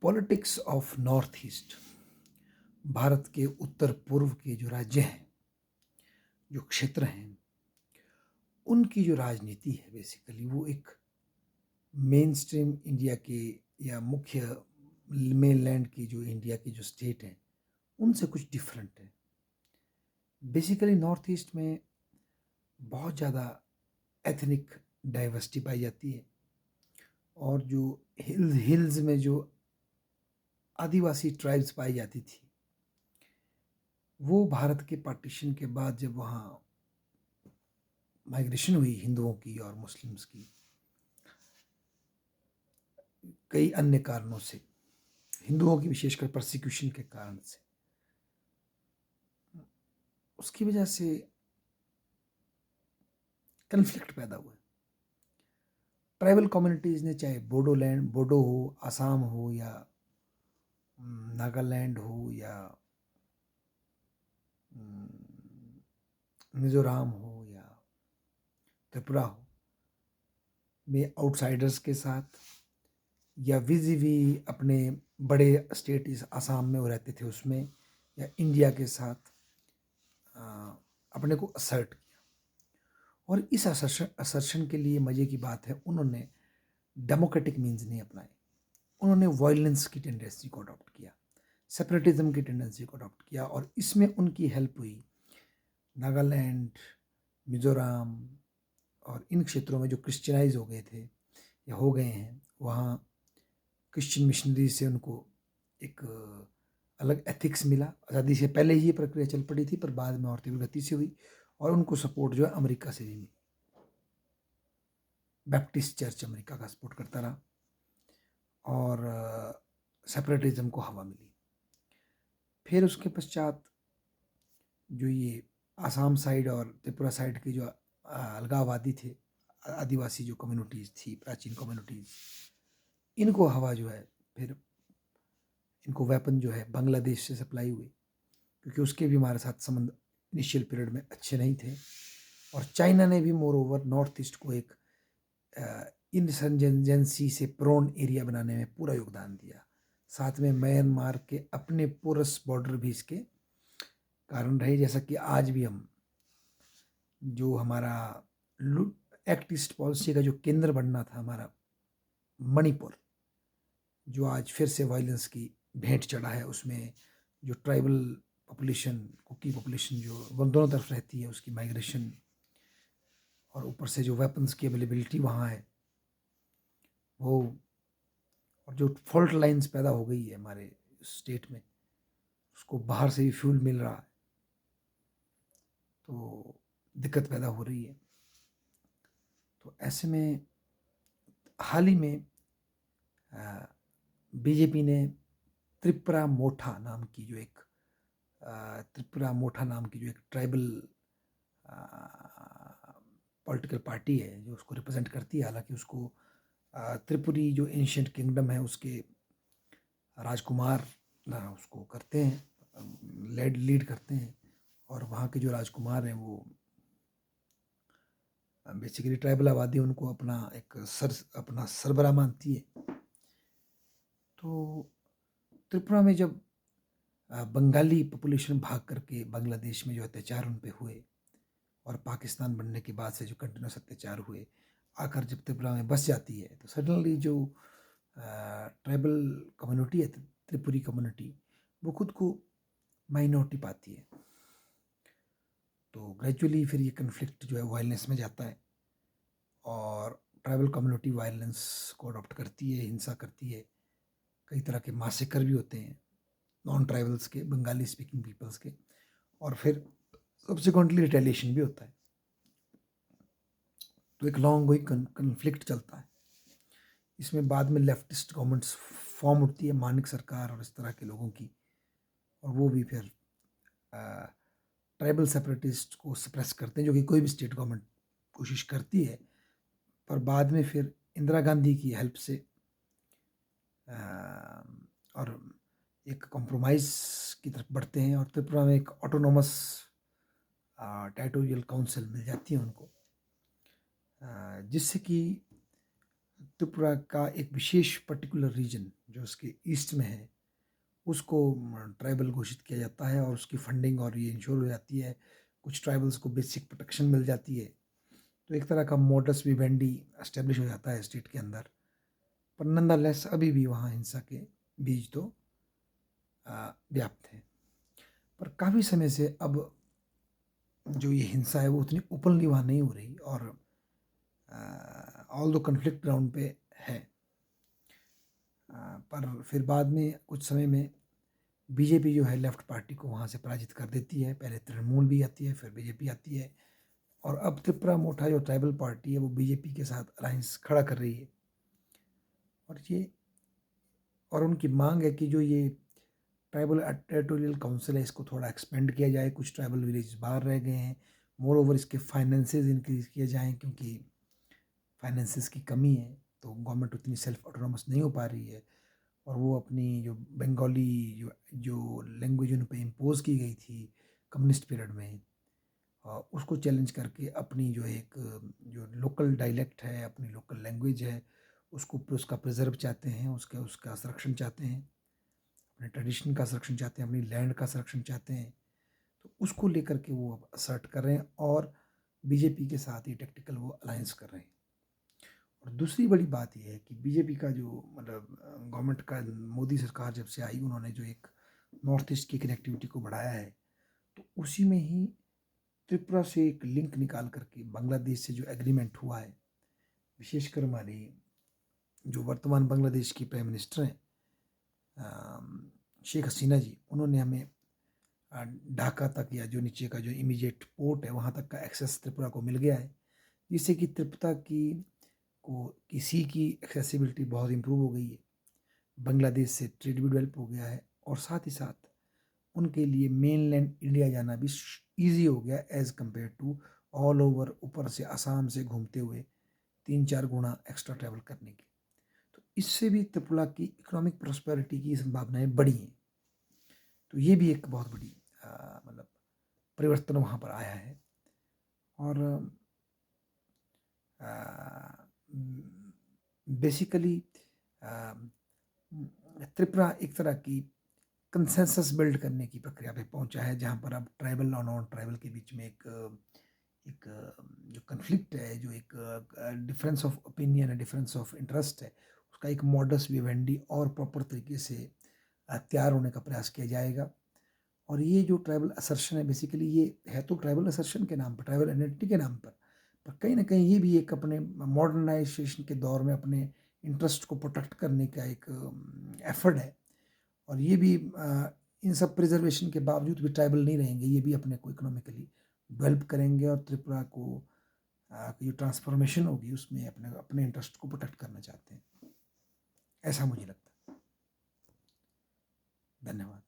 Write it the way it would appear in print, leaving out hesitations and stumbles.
Politics of north east, Bharat के उत्तर पूर्व के जो राज्य हैं, जो क्षेत्र हैं, उनकी जो राजनीति है बेसिकली वो एक मेन स्ट्रीम इंडिया के या मुख्य मेनलैंड की जो इंडिया की जो स्टेट हैं उनसे कुछ डिफरेंट है। बेसिकली नॉर्थ ईस्ट में बहुत ज़्यादा एथनिक डाइवर्सिटी पाई जाती है और जो हिल्स में जो आदिवासी ट्राइब्स पाई जाती थी वो भारत के पार्टीशन के बाद जब वहाँ माइग्रेशन हुई हिंदुओं की और मुस्लिम्स की कई अन्य कारणों से, हिंदुओं की विशेषकर परसिक्यूशन के कारण से, उसकी वजह से कन्फ्लिक्ट पैदा हुआ। ट्राइबल कम्युनिटीज़ ने चाहे बोडो हो, आसाम हो या नागालैंड हो या मिज़ोरम हो या त्रिपुरा हो, में आउटसाइडर्स के साथ या वी अपने बड़े स्टेट इस आसाम में वो रहते थे उसमें या इंडिया के साथ अपने को असर्ट किया। और इस असर्शन के लिए मज़े की बात है उन्होंने डेमोक्रेटिक मीन्स नहीं अपनाए, उन्होंने वायलेंस की टेंडेंसी को अडॉप्ट किया, सेपरेटिज्म की टेंडेंसी को अडॉप्ट किया और इसमें उनकी हेल्प हुई नागालैंड, मिज़ोरम और इन क्षेत्रों में जो क्रिश्चियनाइज हो गए थे या हो गए हैं, वहाँ क्रिश्चियन मिशनरी से उनको एक अलग एथिक्स मिला। आज़ादी से पहले ही ये प्रक्रिया चल पड़ी थी पर बाद में और तीव्र गति से हुई और उनको सपोर्ट जो है अमेरिका से भी मिली। बैप्टिस्ट चर्च अमेरिका का सपोर्ट करता रहा और सेपरेटिज्म को हवा मिली। फिर उसके पश्चात जो ये आसाम साइड और त्रिपुरा साइड की जो अलगाववादी थे, आदिवासी जो कम्युनिटीज़ थी, प्राचीन कम्युनिटीज़, इनको हवा जो है फिर इनको वेपन जो है बांग्लादेश से सप्लाई हुई क्योंकि उसके भी हमारे साथ संबंध इनिशियल पीरियड में अच्छे नहीं थे। और चाइना ने भी मोर ओवर नॉर्थ ईस्ट को एक इंसर्जेंसी से प्रोन एरिया बनाने में पूरा योगदान दिया। साथ में म्यांमार के अपने पोरस बॉर्डर भी इसके कारण रहे, जैसा कि आज भी हम जो हमारा एक्ट ईस्ट पॉलिसी का जो केंद्र बनना था हमारा मणिपुर, जो आज फिर से वायलेंस की भेंट चढ़ा है, उसमें जो ट्राइबल पॉपुलेशन, कुकी पॉपुलेशन जो दोनों तरफ रहती है, उसकी माइग्रेशन और ऊपर से जो वेपन्स की अवेलेबिलिटी वहाँ है वो, और जो फॉल्ट लाइंस पैदा हो गई है हमारे स्टेट में, उसको बाहर से भी फ्यूल मिल रहा है तो दिक्कत पैदा हो रही है। तो ऐसे में हाल ही में बीजेपी ने त्रिपुरा मोठा नाम की जो एक ट्राइबल पॉलिटिकल पार्टी है जो उसको रिप्रेजेंट करती है। हालांकि उसको त्रिपुरी जो एंशियंट किंगडम है उसके राजकुमार उसको करते हैं, लीड करते हैं और वहाँ के जो राजकुमार हैं वो बेसिकली ट्राइबल आबादी उनको अपना सरबरा मानती है। तो त्रिपुरा में जब बंगाली पॉपुलेशन भाग करके बांग्लादेश में जो अत्याचार उन पे हुए और पाकिस्तान बनने के बाद से जो कंटिन्यूस अत्याचार हुए, आकर जब त्रिपुरा में बस जाती है तो सडनली जो ट्राइबल कम्युनिटी है, त्रिपुरी कम्युनिटी, वो खुद को माइनॉरिटी पाती है। तो ग्रेजुअली फिर ये कन्फ्लिक्ट जो है वायलेंस में जाता है और ट्राइबल कम्युनिटी वायलेंस को अडॉप्ट करती है, हिंसा करती है। कई तरह के मासेकर भी होते हैं नॉन ट्राइबल्स के, बंगाली स्पीकिंग पीपल्स के, और फिर सब्सिक्वेंटली रिटेलिएशन भी होता है। तो एक लॉन्ग गोइंग कन्फ्लिक्ट चलता है। इसमें बाद में लेफ्टिस्ट गवर्नमेंट्स फॉर्म होती है, मानिक सरकार और इस तरह के लोगों की, और वो भी फिर ट्राइबल सेपरेटिस्ट को सप्रेस करते हैं, जो कि कोई भी स्टेट गवर्नमेंट कोशिश करती है। पर बाद में फिर इंदिरा गांधी की हेल्प से और एक कॉम्प्रोमाइज़ की तरफ बढ़ते हैं और त्रिपुरा में एक ऑटोनोमस टेरिटोरियल काउंसिल मिल जाती है उनको, जिससे कि त्रिपुरा का एक विशेष पर्टिकुलर रीजन जो उसके ईस्ट में है, उसको ट्राइबल घोषित किया जाता है और उसकी फंडिंग और ये इंश्योर हो जाती है। कुछ ट्राइबल्स को बेसिक प्रोटेक्शन मिल जाती है। तो एक तरह का मोडस विवेंडी एस्टेब्लिश हो जाता है स्टेट के अंदर। पर नंदरलेस अभी भी वहाँ हिंसा के बीज तो व्याप्त हैं। पर काफ़ी समय से अब जो ये हिंसा है वो उतनी ओपनली वहाँ नहीं हो रही और ऑल दो कन्फ्लिक्ट ग्राउंड पे है। पर फिर बाद में कुछ समय में बीजेपी जो है लेफ्ट पार्टी को वहाँ से पराजित कर देती है। पहले तृणमूल भी आती है, फिर बीजेपी आती है और अब त्रिपुरा मोटा जो ट्राइबल पार्टी है वो बीजेपी के साथ अलायंस खड़ा कर रही है। और उनकी मांग है कि जो ये ट्राइबल टेरिटोरियल काउंसिल है इसको थोड़ा एक्सपेंड किया जाए। कुछ ट्राइबल विलेज बाहर रह गए हैं। मोर ओवर इसके फाइनेंसेस इंक्रीज किए जाएँ क्योंकि फाइनेंसेस की कमी है, तो गवर्नमेंट उतनी सेल्फ ऑटोनोमस नहीं हो पा रही है और वो अपनी जो बंगाली जो जो लैंग्वेज उन पे इम्पोज की गई थी कम्युनिस्ट पीरियड में, उसको चैलेंज करके अपनी जो एक जो लोकल डायलेक्ट है, अपनी लोकल लैंग्वेज है, उसका प्रिजर्व चाहते हैं, उसका संरक्षण चाहते हैं, अपने ट्रेडिशन का संरक्षण चाहते हैं, अपनी लैंड का संरक्षण चाहते हैं। तो उसको लेकर के वो अब असर्ट कर रहे हैं और बीजेपी के साथ ही टेक्टिकल वो अलायंस कर रहे हैं। और दूसरी बड़ी बात यह है कि बीजेपी का जो मतलब गवर्नमेंट का मोदी सरकार जब से आई उन्होंने जो एक नॉर्थ ईस्ट की कनेक्टिविटी को बढ़ाया है, तो उसी में ही त्रिपुरा से एक लिंक निकाल करके बांग्लादेश से जो एग्रीमेंट हुआ है, विशेषकर हमारी जो वर्तमान बांग्लादेश की प्राइम मिनिस्टर हैं शेख हसीना जी, उन्होंने हमें ढाका तक या जो नीचे का जो इमीडिएट पोर्ट है वहाँ तक का एक्सेस त्रिपुरा को मिल गया है, जिससे कि त्रिपुरा की सी की एक्सेसिबिलिटी बहुत इम्प्रूव हो गई है। बांग्लादेश से ट्रेड भी डेवलप हो गया है और साथ ही साथ उनके लिए मेनलैंड इंडिया जाना भी ईजी हो गया as compared to all over ऊपर से असम से घूमते हुए 3-4 गुना एक्स्ट्रा ट्रैवल करने की। तो इससे भी त्रिपुरा की इकोनॉमिक प्रॉस्पेरिटी की संभावनाएं बढ़ी हैं। तो ये भी एक बहुत बड़ी मतलब परिवर्तन वहाँ पर आया है। और बेसिकली त्रिपुरा एक तरह की कंसेंसस बिल्ड करने की प्रक्रिया पे पहुंचा है, जहाँ पर अब ट्राइबल और नॉन ट्राइबल के बीच में एक जो कन्फ्लिक्ट है, जो एक डिफरेंस ऑफ ओपिनियन है, डिफरेंस ऑफ इंटरेस्ट है, उसका एक मॉडस विवेंडी और प्रॉपर तरीके से तैयार होने का प्रयास किया जाएगा। और ये जो ट्राइबल असर्शन है बेसिकली ये है तो ट्राइबल असर्शन के नाम पर, ट्राइबल आइडेंटिटी के नाम पर कहीं ना कहीं ये भी एक अपने मॉडर्नाइजेशन के दौर में अपने इंटरेस्ट को प्रोटेक्ट करने का एक एफर्ट है। और ये भी इन सब प्रिजर्वेशन के बावजूद भी ट्राइबल नहीं रहेंगे, ये भी अपने को इकोनॉमिकली डेवलप करेंगे और त्रिपुरा को जो ट्रांसफॉर्मेशन होगी उसमें अपने अपने इंटरेस्ट को प्रोटेक्ट करना चाहते हैं, ऐसा मुझे लगता है। धन्यवाद।